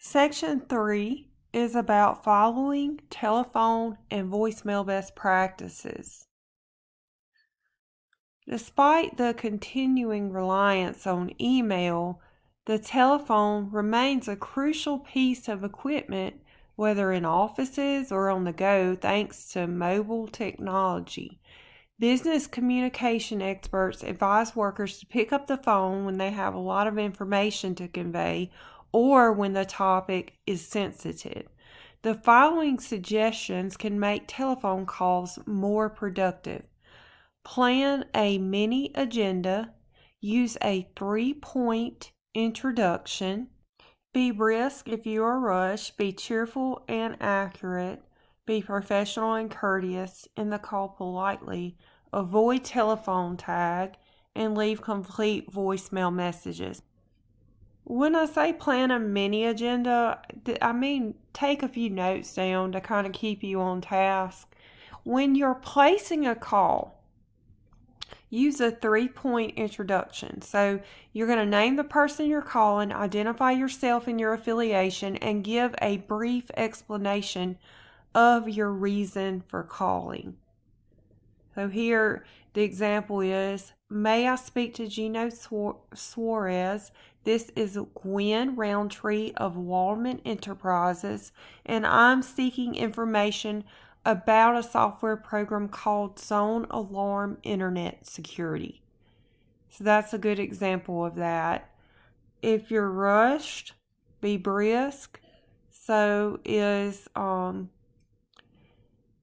Section 3 is about following telephone and voicemail best practices. Despite the continuing reliance on email, the telephone remains a crucial piece of equipment, whether in offices or on the go, thanks to mobile technology. Business communication experts advise workers to pick up the phone when they have a lot of information to convey or when the topic is sensitive. The following suggestions can make telephone calls more productive. Plan a mini agenda. Use a 3-point introduction. Be brisk if you are rushed. Be cheerful and accurate. Be professional and courteous. End the call politely. Avoid telephone tag and leave complete voicemail messages. When I say plan a mini agenda, I mean take a few notes down to kind of keep you on task. When you're placing a call, use a 3-point introduction. So you're going to name the person you're calling, identify yourself and your affiliation, and give a brief explanation of your reason for calling. So here the example is, may I speak to Gino Suarez? This is Gwen Roundtree of Waldman Enterprises, and I'm seeking information about a software program called Zone Alarm Internet Security. So that's a good example of that. If you're rushed, be brisk. So is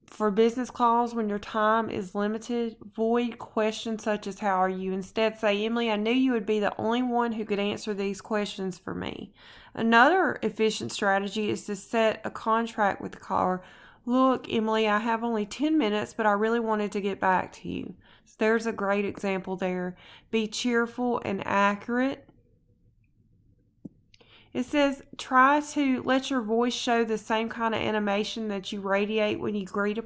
for business calls, when your time is limited, avoid questions such as how are you. Instead say, Emily, I knew you would be the only one who could answer these questions for me. Another efficient strategy is to set a contract with the caller. Look, Emily, I have only 10 minutes, but I really wanted to get back to you. So there's a great example there. Be cheerful and accurate. It says, try to let your voice show the same kind of animation that you radiate when you greet a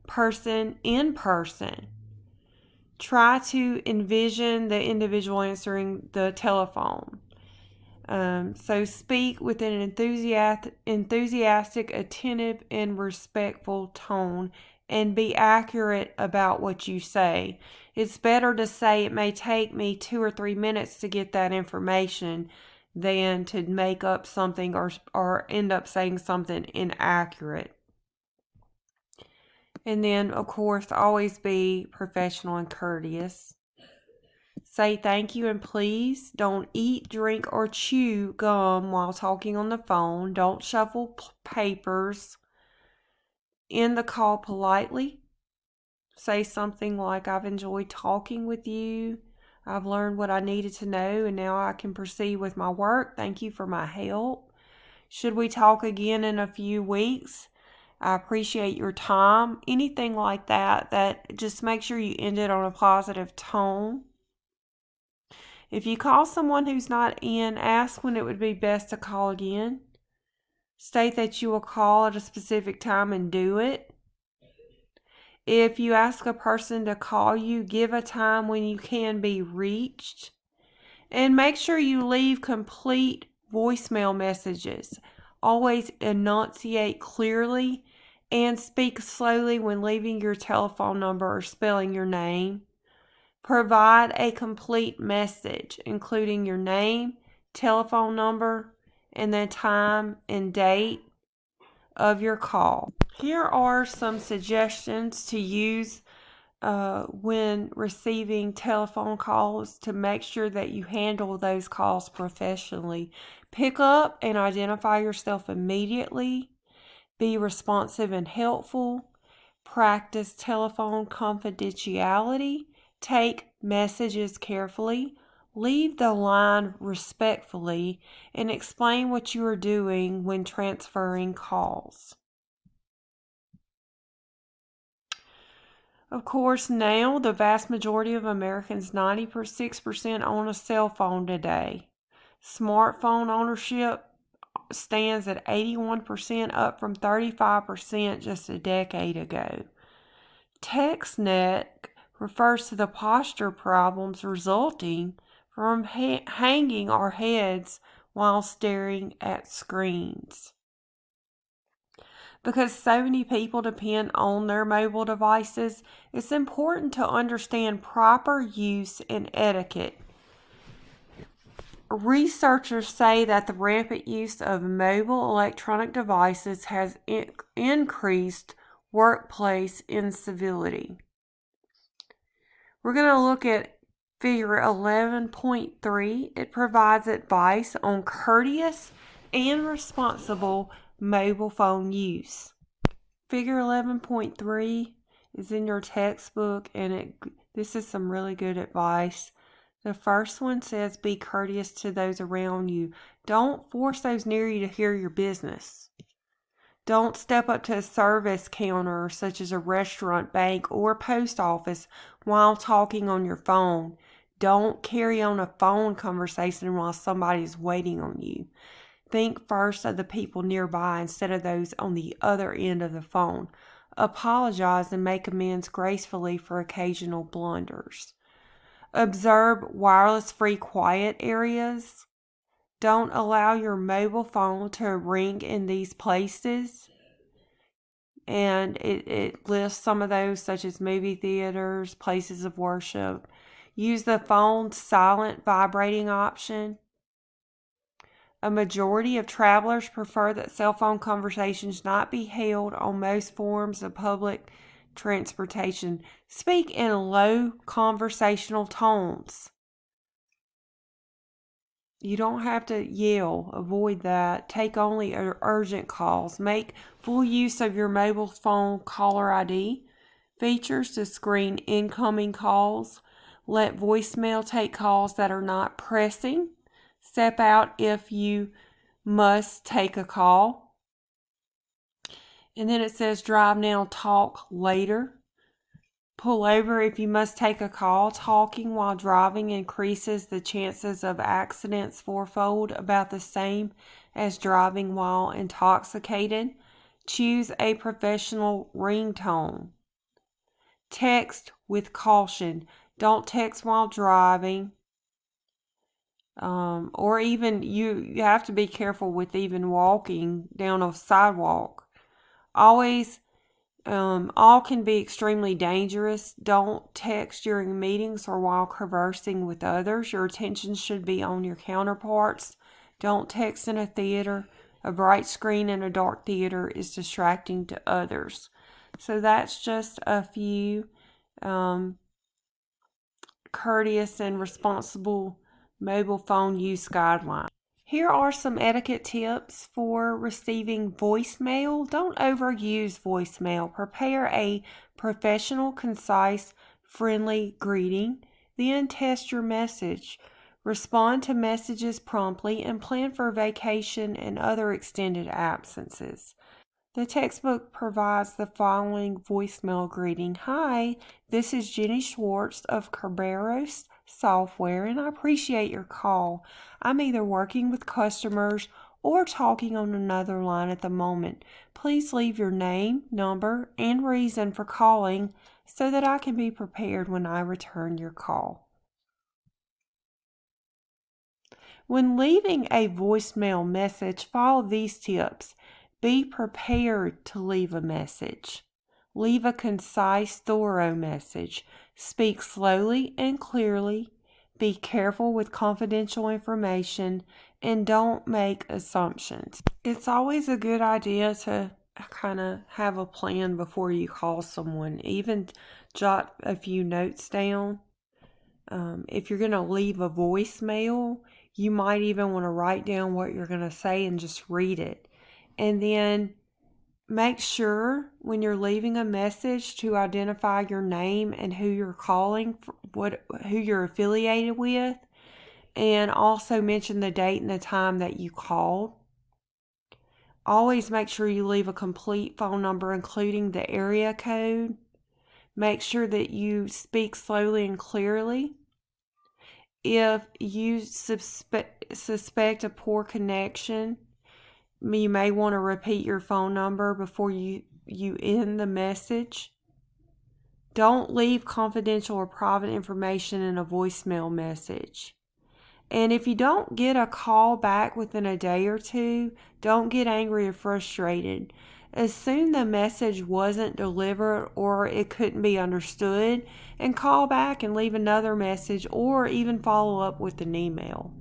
person in person. Try to envision the individual answering the telephone. So speak with an enthusiastic, attentive, and respectful tone, and be accurate about what you say. It's better to say it may take me 2 or 3 minutes to get that information than to make up something or end up saying something inaccurate. And then, of course, always be professional and courteous. Say thank you and please. Don't eat, drink, or chew gum while talking on the phone. Don't shuffle papers. End the call politely. Say something like, I've enjoyed talking with you. I've learned what I needed to know, and now I can proceed with my work. Thank you for my help. Should we talk again in a few weeks? I appreciate your time. Anything like that just make sure you end it on a positive tone. If you call someone who's not in, ask when it would be best to call again. State that you will call at a specific time and do it. If you ask a person to call you, give a time when you can be reached. And make sure you leave complete voicemail messages. Always enunciate clearly and speak slowly when leaving your telephone number or spelling your name. Provide a complete message, including your name, telephone number, and the time and date of your call. Here are some suggestions to use when receiving telephone calls to make sure that you handle those calls professionally. Pick up and identify yourself immediately. Be responsive and helpful. Practice telephone confidentiality. Take messages carefully. Leave the line respectfully and explain what you are doing when transferring calls. Of course, now the vast majority of Americans, 96%, own a cell phone today. Smartphone ownership stands at 81%, up from 35% just a decade ago. Text neck refers to the posture problems resulting from hanging our heads while staring at screens. Because so many people depend on their mobile devices, it's important to understand proper use and etiquette. Researchers say that the rampant use of mobile electronic devices has increased workplace incivility. We're going to look at Figure 11.3. It provides advice on courteous and responsible mobile phone use. Figure 11.3 is in your textbook, and this is some really good advice. The first one says, be courteous to those around you. Don't force those near you to hear your business. Don't step up to a service counter, such as a restaurant, bank, or post office, while talking on your phone. Don't carry on a phone conversation while somebody is waiting on you. Think first of the people nearby instead of those on the other end of the phone. Apologize and make amends gracefully for occasional blunders. Observe wireless-free quiet areas. Don't allow your mobile phone to ring in these places. And it lists some of those, such as movie theaters, places of worship. Use the phone's silent vibrating option. A majority of travelers prefer that cell phone conversations not be held on most forms of public transportation. Speak in low conversational tones. You don't have to yell. Avoid that. Take only urgent calls. Make full use of your mobile phone caller ID features to screen incoming calls. Let voicemail take calls that are not pressing. Step out if you must take a call. And then it says drive now, talk later. Pull over if you must take a call. Talking while driving increases the chances of accidents fourfold, about the same as driving while intoxicated. Choose a professional ringtone. Text with caution. Don't text while driving. Or even you have to be careful with even walking down a sidewalk. Always all can be extremely dangerous. Don't text during meetings or while conversing with others. Your attention should be on your counterparts. Don't text in a theater. A bright screen in a dark theater is distracting to others. So that's just a few courteous and responsible mobile phone use guidelines. Here are some etiquette tips for receiving voicemail. Don't overuse voicemail. Prepare a professional, concise, friendly greeting. Then test your message. Respond to messages promptly and plan for vacation and other extended absences. The textbook provides the following voicemail greeting. Hi, this is Jenny Schwartz of Kerberos Software, and I appreciate your call. I'm either working with customers or talking on another line at the moment. Please leave your name, number, and reason for calling so that I can be prepared when I return your call. When leaving a voicemail message, follow these tips. Be prepared to leave a message. Leave a concise, thorough message. Speak slowly and clearly. Be careful with confidential information, and don't make assumptions. It's always a good idea to kind of have a plan before you call someone. Even jot a few notes down. If you're going to leave a voicemail, you might even want to write down what you're going to say and just read it. And then make sure when you're leaving a message to identify your name and who you're calling, who you're affiliated with, and also mention the date and the time that you called. Always make sure you leave a complete phone number, including the area code. Make sure that you speak slowly and clearly. If you suspect a poor connection, you may want to repeat your phone number before you end the message. Don't leave confidential or private information in a voicemail message. And if you don't get a call back within a day or two, don't get angry or frustrated. Assume the message wasn't delivered or it couldn't be understood, and call back and leave another message or even follow up with an email.